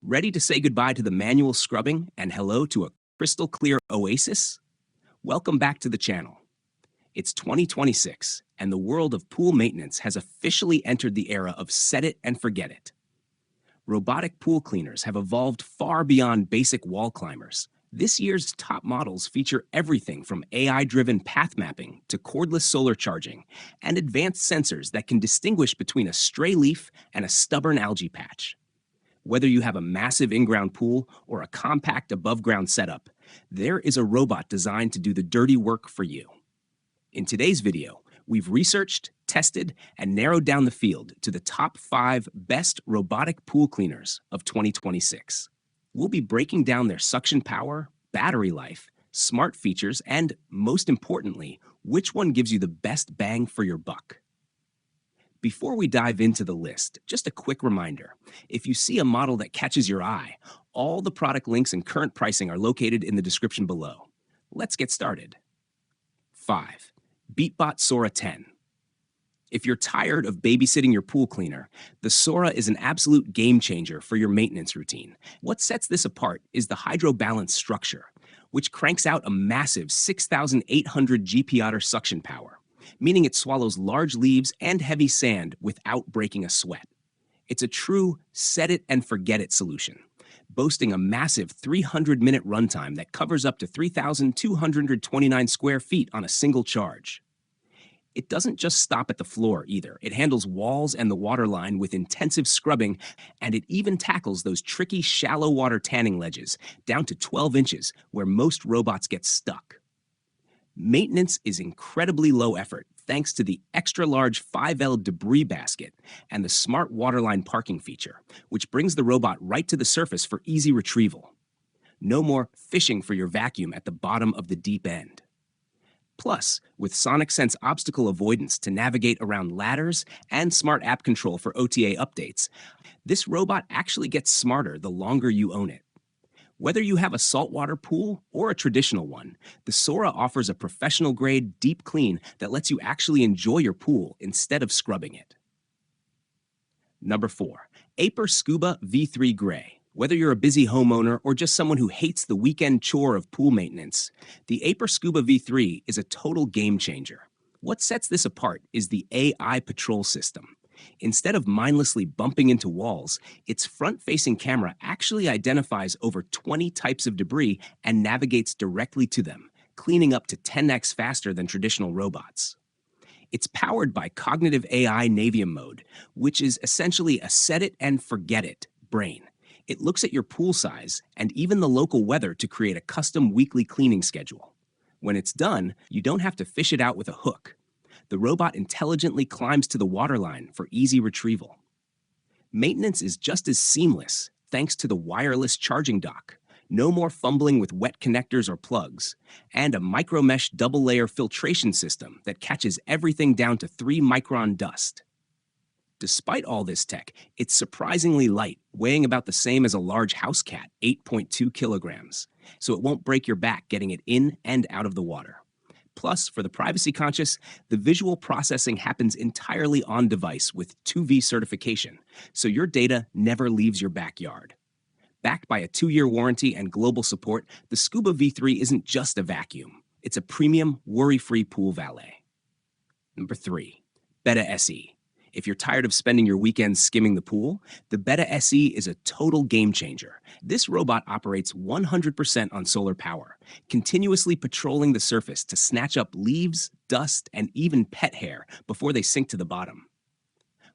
Ready to say goodbye to the manual scrubbing and hello to a crystal clear oasis? Welcome back to the channel. It's 2026, and the world of pool maintenance has officially entered the era of set it and forget it. Robotic pool cleaners have evolved far beyond basic wall climbers. This year's top models feature everything from AI-driven path mapping to cordless solar charging and advanced sensors that can distinguish between a stray leaf and a stubborn algae patch. Whether you have a massive in-ground pool or a compact above-ground setup, there is a robot designed to do the dirty work for you. In today's video, we've researched, tested, and narrowed down the field to the top 5 best robotic pool cleaners of 2026. We'll be breaking down their suction power, battery life, smart features, and, most importantly, which one gives you the best bang for your buck. Before we dive into the list, just a quick reminder. If you see a model that catches your eye, all the product links and current pricing are located in the description below. Let's get started. 5. BeatBot Sora 10. If you're tired of babysitting your pool cleaner, the Sora is an absolute game changer for your maintenance routine. What sets this apart is the hydro balance structure, which cranks out a massive 6,800 GPotter suction power, meaning it swallows large leaves and heavy sand without breaking a sweat. It's a true set-it-and-forget-it solution, boasting a massive 300-minute runtime that covers up to 3,229 square feet on a single charge. It doesn't just stop at the floor either. It handles walls and the water line with intensive scrubbing, and it even tackles those tricky shallow water tanning ledges down to 12 inches where most robots get stuck. Maintenance is incredibly low effort thanks to the extra-large 5L debris basket and the smart waterline parking feature, which brings the robot right to the surface for easy retrieval. No more fishing for your vacuum at the bottom of the deep end. Plus, with Sonic Sense obstacle avoidance to navigate around ladders and smart app control for OTA updates, this robot actually gets smarter the longer you own it. Whether you have a saltwater pool or a traditional one, the Sora offers a professional-grade deep clean that lets you actually enjoy your pool instead of scrubbing it. Number 4. Aper Scuba V3 Gray. Whether you're a busy homeowner or just someone who hates the weekend chore of pool maintenance, the Aper Scuba V3 is a total game changer. What sets this apart is the AI Patrol system. Instead of mindlessly bumping into walls, its front-facing camera actually identifies over 20 types of debris and navigates directly to them, cleaning up to 10x faster than traditional robots. It's powered by cognitive AI Navium mode, which is essentially a set-it-and-forget-it brain. It looks at your pool size and even the local weather to create a custom weekly cleaning schedule. When it's done, you don't have to fish it out with a hook. The robot intelligently climbs to the waterline for easy retrieval. Maintenance is just as seamless thanks to the wireless charging dock, no more fumbling with wet connectors or plugs, and a micromesh double-layer filtration system that catches everything down to 3-micron dust. Despite all this tech, it's surprisingly light, weighing about the same as a large house cat, 8.2 kilograms, so it won't break your back getting it in and out of the water. Plus, for the privacy-conscious, the visual processing happens entirely on-device with 2V certification, so your data never leaves your backyard. Backed by a 2-year warranty and global support, the Scuba V3 isn't just a vacuum. It's a premium, worry-free pool valet. Number 3. Beta SE. If you're tired of spending your weekends skimming the pool, the Beta SE is a total game changer. This robot operates 100% on solar power, continuously patrolling the surface to snatch up leaves, dust, and even pet hair before they sink to the bottom.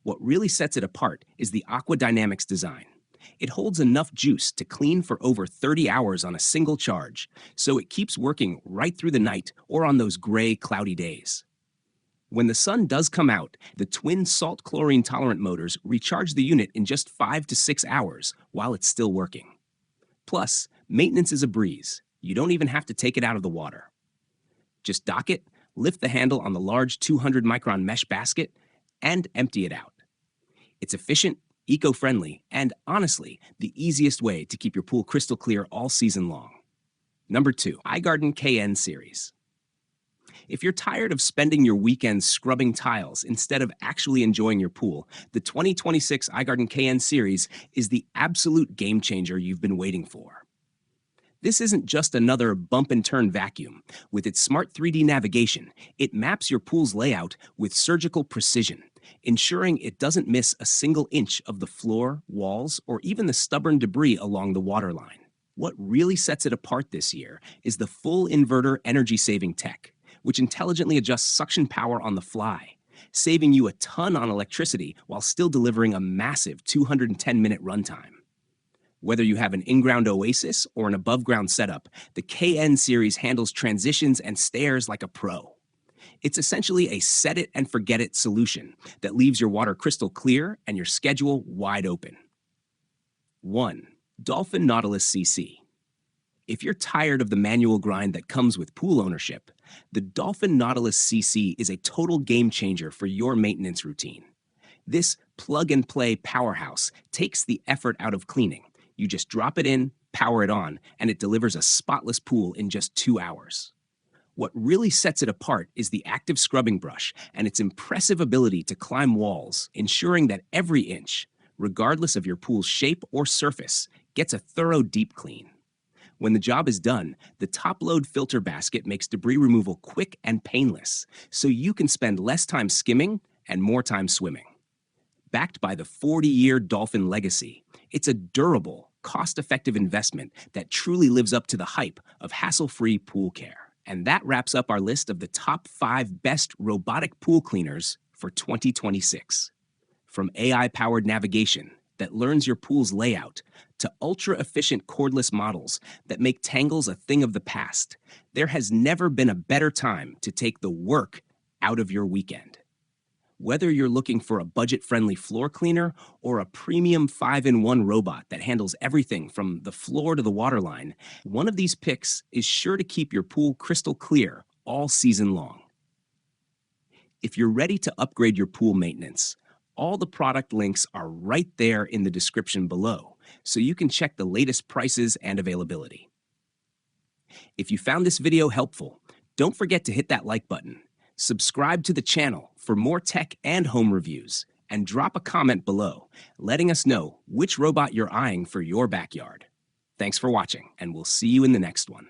What really sets it apart is the Aquadynamics design. It holds enough juice to clean for over 30 hours on a single charge, so it keeps working right through the night or on those gray, cloudy days. When the sun does come out, the twin salt chlorine tolerant motors recharge the unit in just 5 to 6 hours while it's still working. Plus, maintenance is a breeze. You don't even have to take it out of the water. Just dock it, lift the handle on the large 200-micron mesh basket, and empty it out. It's efficient, eco-friendly, and honestly, the easiest way to keep your pool crystal clear all season long. Number 2. iGarden KN Series. If you're tired of spending your weekends scrubbing tiles instead of actually enjoying your pool, the 2026 iGarden KN series is the absolute game changer you've been waiting for. This isn't just another bump and turn vacuum. With its smart 3D navigation, it maps your pool's layout with surgical precision, ensuring it doesn't miss a single inch of the floor, walls, or even the stubborn debris along the waterline. What really sets it apart this year is the full inverter energy-saving tech, which intelligently adjusts suction power on the fly, saving you a ton on electricity while still delivering a massive 210-minute runtime. Whether you have an in-ground oasis or an above-ground setup, the KN series handles transitions and stairs like a pro. It's essentially a set-it-and-forget-it solution that leaves your water crystal clear and your schedule wide open. 1. Dolphin Nautilus CC. If you're tired of the manual grind that comes with pool ownership, the Dolphin Nautilus CC is a total game changer for your maintenance routine. This plug-and-play powerhouse takes the effort out of cleaning. You just drop it in, power it on, and it delivers a spotless pool in just 2 hours. What really sets it apart is the active scrubbing brush and its impressive ability to climb walls, ensuring that every inch, regardless of your pool's shape or surface, gets a thorough deep clean. When the job is done, the top-load filter basket makes debris removal quick and painless, so you can spend less time skimming and more time swimming. Backed by the 40-year Dolphin legacy, it's a durable, cost-effective investment that truly lives up to the hype of hassle-free pool care. And that wraps up our list of the top 5 best robotic pool cleaners for 2026. From AI-powered navigation that learns your pool's layout to ultra-efficient cordless models that make tangles a thing of the past, there has never been a better time to take the work out of your weekend. Whether you're looking for a budget-friendly floor cleaner or a premium 5-in-1 robot that handles everything from the floor to the waterline, one of these picks is sure to keep your pool crystal clear all season long. If you're ready to upgrade your pool maintenance, all the product links are right there in the description below, so you can check the latest prices and availability. If you found this video helpful, don't forget to hit that like button, subscribe to the channel for more tech and home reviews, and drop a comment below, letting us know which robot you're eyeing for your backyard. Thanks for watching, and we'll see you in the next one.